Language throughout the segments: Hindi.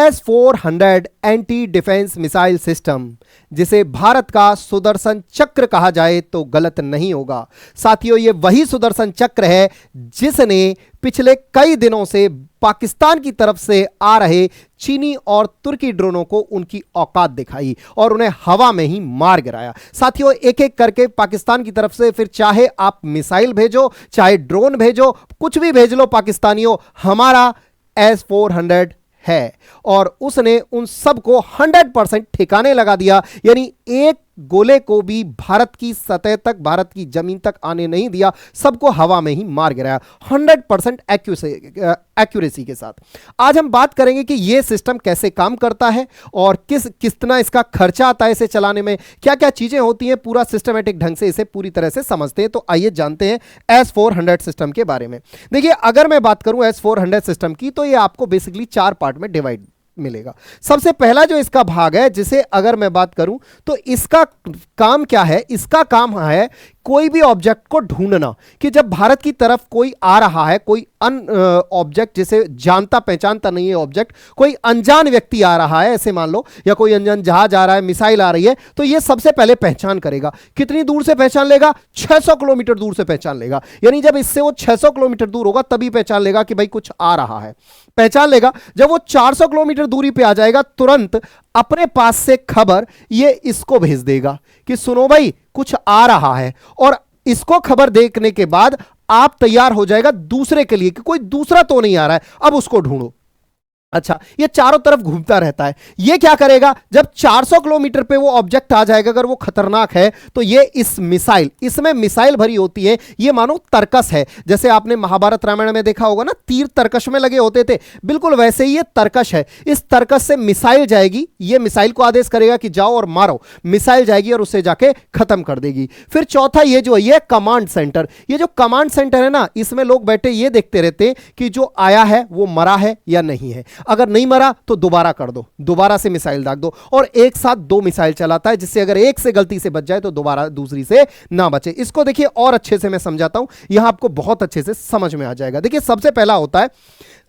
S-400 anti defence missile system, जिसे भारत का सुदर्शन चक्र कहा जाए तो गलत नहीं होगा। साथियों, यह वही सुदर्शन चक्र है जिसने पिछले कई दिनों से पाकिस्तान की तरफ से आ रहे चीनी और तुर्की ड्रोनों को उनकी औकात दिखाई और उन्हें हवा में ही मार गिराया। साथियों, एक एक करके पाकिस्तान की तरफ से फिर चाहे आप मिसाइल भेजो, चाहे ड्रोन भेजो, कुछ भी भेज लो पाकिस्तानियों, हमारा S-400 है और उसने उन सबको 100% ठिकाने लगा दिया। यानी एक गोले को भी भारत की सतह तक, भारत की जमीन तक आने नहीं दिया, सबको हवा में ही मार गिराया 100% एक्यूरेसी के साथ। आज हम बात करेंगे कि यह सिस्टम कैसे काम करता है और कितना इसका खर्चा आता है इसे चलाने में, क्या क्या चीजें होती हैं, पूरा सिस्टमेटिक ढंग से इसे पूरी तरह से समझते हैं। तो आइए जानते हैं S-400 सिस्टम के बारे में। देखिए, अगर मैं बात करूं S-400 सिस्टम की, तो यह आपको बेसिकली 4 पार्ट में डिवाइड मिलेगा। सबसे पहला जो इसका भाग है, जिसे अगर मैं बात करूं तो इसका काम क्या है, इसका काम है कोई भी ऑब्जेक्ट को ढूंढना, कि जब भारत की तरफ कोई आ रहा है, कोई ऑब्जेक्ट जिसे जानता पहचानता नहीं है ऑब्जेक्ट, कोई अनजान व्यक्ति आ रहा है, ऐसे मान लो, या कोई अनजान जहाज आ रहा है, मिसाइल आ रही है, तो यह सबसे पहले पहचान करेगा। कितनी दूर से पहचान लेगा? 600 किलोमीटर दूर से पहचान लेगा। यानी जब इससे वो 600 किलोमीटर दूर होगा तभी पहचान लेगा कि भाई कुछ आ रहा है, पहचान लेगा। जब वो 400 किलोमीटर दूरी पे आ जाएगा, तुरंत अपने पास से खबर ये इसको भेज देगा कि सुनो भाई कुछ आ रहा है, और इसको खबर देखने के बाद आप तैयार हो जाएगा दूसरे के लिए कि कोई दूसरा तो नहीं आ रहा है, अब उसको ढूंढो। अच्छा, ये चारों तरफ घूमता रहता है। ये क्या करेगा? जब 400 किलोमीटर पे वो ऑब्जेक्ट आ जाएगा, अगर वो खतरनाक है, तो ये इसमें मिसाइल भरी होती है, ये मानो तरकस है। जैसे आपने महाभारत रामायण में देखा होगा ना, तीर तरकश में लगे होते थे, बिल्कुल वैसे ही ये तरकश है। इस तरकस से मिसाइल जाएगी, ये मिसाइल को आदेश करेगा कि जाओ और मारो, मिसाइल जाएगी और उससे जाके खत्म कर देगी। फिर चौथा ये जो है, ये कमांड सेंटर। ये जो कमांड सेंटर है ना, इसमें लोग बैठे ये देखते रहते हैं कि जो आया है वो मरा है या नहीं है। अगर नहीं मरा तो दोबारा कर दो, दोबारा से मिसाइल दाग दो, और एक साथ 2 मिसाइल चलाता है, जिससे अगर एक से गलती से बच जाए तो दोबारा दूसरी से ना बचे। इसको देखिए और अच्छे से मैं समझाता हूं, यहां आपको बहुत अच्छे से समझ में आ जाएगा। देखिए, सबसे पहला होता है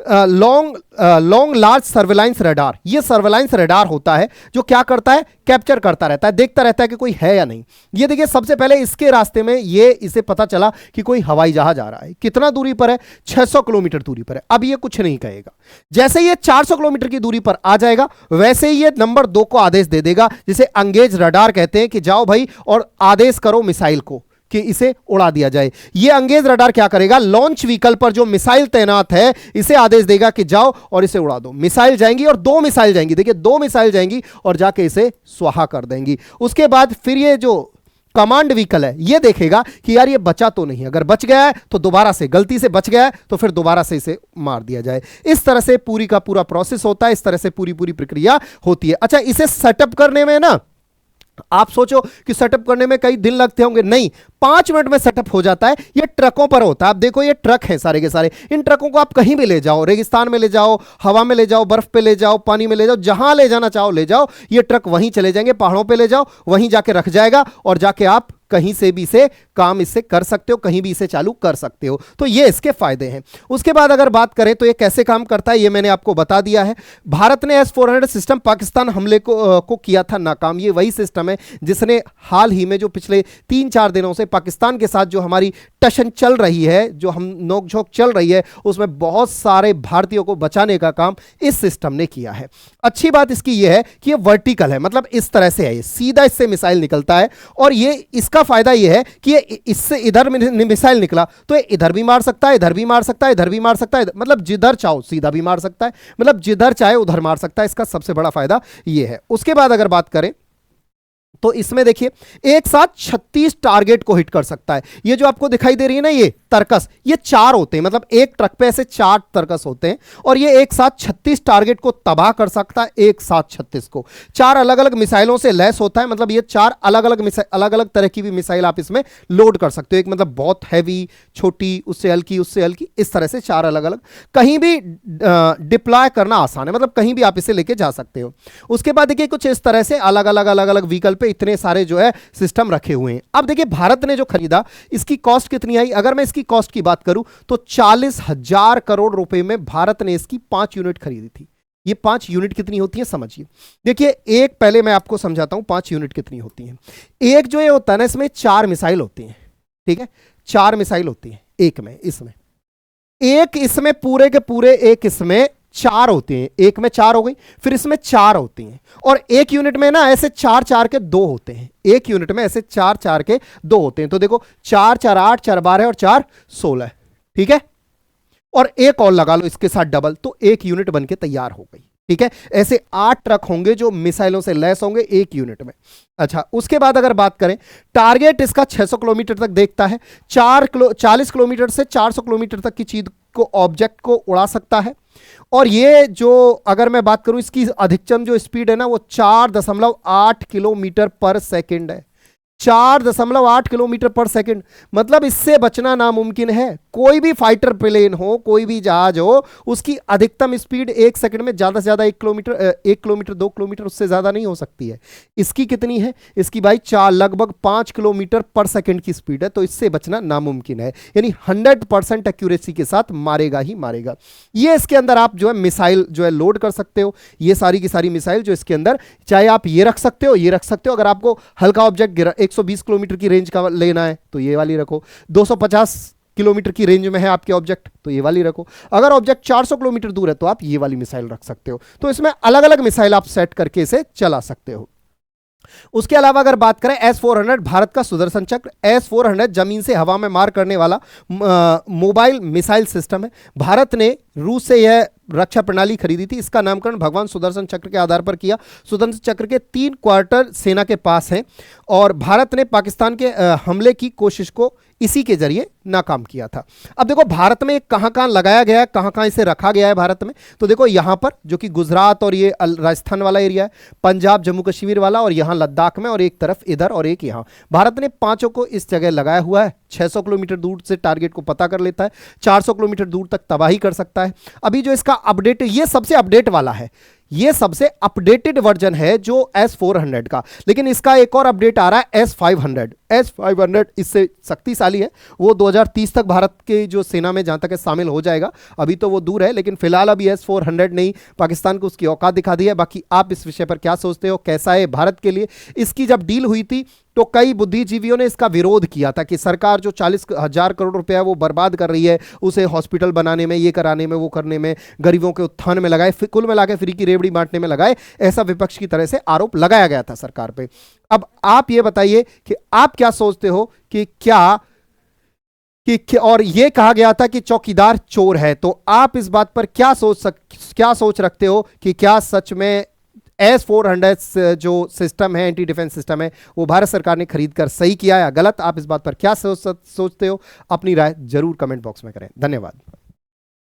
लॉन्ग लार्ज सर्वेलांस रडार। ये सर्वेलांस रडार होता है जो क्या करता है? कैप्चर करता रहता है, देखता रहता है कि कोई है या नहीं। ये देखिए, सबसे पहले इसके रास्ते में इसे पता चला कि कोई हवाई जहाज आ रहा है। कितना दूरी पर है? 600 किलोमीटर दूरी पर है। अब ये कुछ नहीं कहेगा। जैसे ये 400 किलोमीटर की दूरी पर आ जाएगा, वैसे ही ये नंबर 2 को आदेश दे देगा, जिसे एंगेज रडार कहते हैं, कि जाओ भाई और आदेश करो मिसाइल को कि इसे उड़ा दिया जाए। यह एंगेज रडार क्या करेगा? लॉन्च व्हीकल पर जो मिसाइल तैनात है, इसे आदेश देगा कि जाओ और इसे उड़ा दो। मिसाइल जाएंगी और 2 मिसाइल जाएंगी। देखिए, 2 मिसाइल जाएंगी और जाके इसे स्वाहा कर देंगी। उसके बाद फिर ये जो कमांड व्हीकल है, ये देखेगा कि यार ये बचा तो नहीं, अगर बच गया है तो दोबारा से, गलती से बच गया है तो फिर दोबारा से इसे मार दिया जाए। इस तरह से पूरी का पूरा प्रोसेस होता है, इस तरह से पूरी प्रक्रिया होती है। अच्छा, इसे सेटअप करने में ना, आप सोचो कि सेटअप करने में कई दिन लगते होंगे, नहीं, 5 मिनट में सेटअप हो जाता है। ये ट्रकों पर होता है। आप देखो, ये ट्रक है सारे के सारे। इन ट्रकों को आप कहीं भी ले जाओ, रेगिस्तान में ले जाओ, हवा में ले जाओ, बर्फ पे ले जाओ, पानी में ले जाओ, जहां ले जाना चाहो ले जाओ, ये ट्रक वहीं चले जाएंगे। पहाड़ों पे ले जाओ, वहीं जाके रख जाएगा और जाके आप कहीं से भी इसे काम इससे कर सकते हो, कहीं भी इसे चालू कर सकते हो। तो ये इसके फायदे हैं। उसके बाद अगर बात करें तो ये कैसे काम करता है, ये मैंने आपको बता दिया है। भारत ने S-400 सिस्टम पाकिस्तान हमले को किया था नाकाम। ये वही सिस्टम है जिसने हाल ही में, जो पिछले 3-4 दिनों से पाकिस्तान के साथ जो हमारी टशन चल रही है, जो हम नोकझोंक चल रही है, उसमें बहुत सारे भारतीयों को बचाने का काम इस सिस्टम ने किया है। अच्छी बात इसकी यह है कि ये वर्टिकल है, मतलब इस तरह से है, ये सीधा इससे मिसाइल निकलता है। और ये इसका फायदा यह है कि इससे इधर मिसाइल निकला तो ये इधर भी मार सकता है, इधर भी मार सकता है, इधर भी मार सकता है, मतलब जिधर चाहो सीधा भी मार सकता है, मतलब जिधर चाहे उधर मार सकता है। इसका सबसे बड़ा फायदा यह है। उसके बाद अगर बात करें तो इसमें देखिए, एक साथ 36 टारगेट को हिट कर सकता है। ये जो आपको दिखाई दे रही है ना, ये तरकस, ये 4 होते हैं, मतलब एक ट्रक पे ऐसे 4 तरकस होते हैं, और ये एक साथ 36 टारगेट को तबाह कर सकता है। एक साथ 36 को 4 अलग अलग मिसाइलों से लैस होता है, मतलब ये 4 अलग अलग तरह की भी मिसाइल आप इसमें लोड कर सकते हो। एक मतलब बहुत हैवी, छोटी, उससे हल्की, उससे हल्की, इस तरह से 4 अलग अलग, कहीं भी डिप्लॉय करना आसान है, मतलब कहीं भी आप इसे लेके जा सकते हो। उसके बाद देखिए, कुछ इस तरह से अलग अलग व्हीकल पे इतने सारे जो है सिस्टम रखे हुए हैं। अब देखिए, भारत ने जो खरीदा, इसकी कॉस्ट कितनी आई? अगर मैं इसकी कॉस्ट की बात करूं तो 40,000 करोड़ रुपए में भारत ने इसकी 5 यूनिट खरीदी थी। ये 5 यूनिट कितनी होती है समझिए। देखिए एक पहले मैं आपको समझाता हूं 5 यूनिट कितनी होती है। एक जो ये होता है ना, इसमें 4 मिसाइल होती हैं, ठीक है, 4 मिसाइल होती है एक में, इसमें एक, इसमें पूरे के पूरे एक, इसमें 4 होती हैं, एक में 4 हो गई, फिर इसमें 4 होती हैं, और एक यूनिट में ना ऐसे 4 4 के 2 होते हैं, एक यूनिट में ऐसे 4 4 के 2 होते हैं। तो देखो 4 4 8, 4 12 और 4 16, ठीक है, और एक और लगा लो इसके साथ डबल, तो एक यूनिट बन के तैयार हो गई, ठीक है। ऐसे 8 ट्रक होंगे जो मिसाइलों से लैस होंगे एक यूनिट में। अच्छा, उसके बाद अगर बात करें, टारगेट इसका 600 किलोमीटर तक देखता है, 40 किलोमीटर से 400 किलोमीटर तक की चीज को, ऑब्जेक्ट को उड़ा सकता है। और ये जो अगर मैं बात करूं, इसकी अधिकतम जो स्पीड है ना वो 4.8 किलोमीटर पर सेकंड है, 4.8 किलोमीटर पर सेकंड। मतलब इससे बचना नामुमकिन है। कोई भी फाइटर प्लेन हो, कोई भी जहाज हो, उसकी अधिकतम स्पीड 1 सेकंड में ज्यादा से ज्यादा 1 किलोमीटर, 1 किलोमीटर 2 किलोमीटर, उससे ज्यादा नहीं हो सकती है। इसकी कितनी है, इसकी भाई लगभग 5 किलोमीटर पर सेकंड की स्पीड है। तो इससे बचना नामुमकिन है, यानी 100% एक्यूरेसी के साथ मारेगा ही मारेगा। ये इसके अंदर आप जो है मिसाइल जो है लोड कर सकते हो, ये सारी की सारी मिसाइल जो इसके अंदर, चाहे आप ये रख सकते हो, ये रख सकते हो। अगर आपको हल्का ऑब्जेक्ट 120 किलोमीटर की रेंज का लेना है तो ये वाली रखो, 250 किलोमीटर की रेंज में है आपके ऑब्जेक्ट तो ये वाली रखो, अगर ऑब्जेक्ट 400 किलोमीटर दूर है तो आप ये वाली मिसाइल रख सकते हो। तो इसमें अलग अलग मिसाइल आप सेट करके इसे चला सकते हो। उसके अलावा अगर बात करें S-400, भारत का सुदर्शन चक्र। S-400 जमीन से हवा में मार करने वाला मोबाइल मिसाइल सिस्टम है। भारत ने रूस से यह रक्षा प्रणाली खरीदी थी। इसका नामकरण भगवान सुदर्शन चक्र के आधार पर किया। सुदर्शन चक्र के 3 क्वार्टर सेना के पास हैं और भारत ने पाकिस्तान के हमले की कोशिश को इसी के जरिए नाकाम किया था। अब देखो भारत में कहां कहां लगाया गया है, कहां कहां इसे रखा गया है भारत में, तो देखो यहां पर जो कि गुजरात और ये राजस्थान वाला एरिया है, पंजाब जम्मू कश्मीर वाला, और यहां लद्दाख में, और एक तरफ इधर और एक यहां। भारत ने 5 को इस जगह लगाया हुआ है। 600 किलोमीटर दूर से टारगेट को पता कर लेता है, 400 किलोमीटर दूर तक तबाही कर सकता है। अभी जो इसका अपडेट, ये सबसे अपडेट वाला है, ये सबसे अपडेटेड वर्जन है जो S-400 का। लेकिन इसका एक और अपडेट आ रहा है S-500। S-500 इससे शक्तिशाली है, वो 2030 तक भारत के जो सेना में जहां तक है शामिल हो जाएगा। अभी तो वो दूर है, लेकिन फिलहाल अभी S-400 नहीं, पाकिस्तान को उसकी औकात दिखा दी है। बाकी आप इस विषय पर क्या सोचते हो, कैसा है भारत के लिए? इसकी जब डील हुई थी तो कई बुद्धिजीवियों ने इसका विरोध किया था कि सरकार जो 40,000 करोड़ रुपया वो बर्बाद कर रही है, उसे हॉस्पिटल बनाने में, ये कराने में, वो करने में, गरीबों के उत्थान में लगाए, कुल मिला के फ्री की रेवड़ी बांटने में लगाए, ऐसा विपक्ष की तरह से आरोप लगाया गया था सरकार पे। अब आप ये बताइए कि आप क्या सोचते हो कि क्या और ये कहा गया था कि चौकीदार चोर है, तो आप इस बात पर क्या सोच रखते हो कि क्या सच में S-400 जो सिस्टम है, एंटी डिफेंस सिस्टम है, वो भारत सरकार ने खरीद कर सही किया या गलत? आप इस बात पर क्या सोचते हो? अपनी राय जरूर कमेंट बॉक्स में करें। धन्यवाद।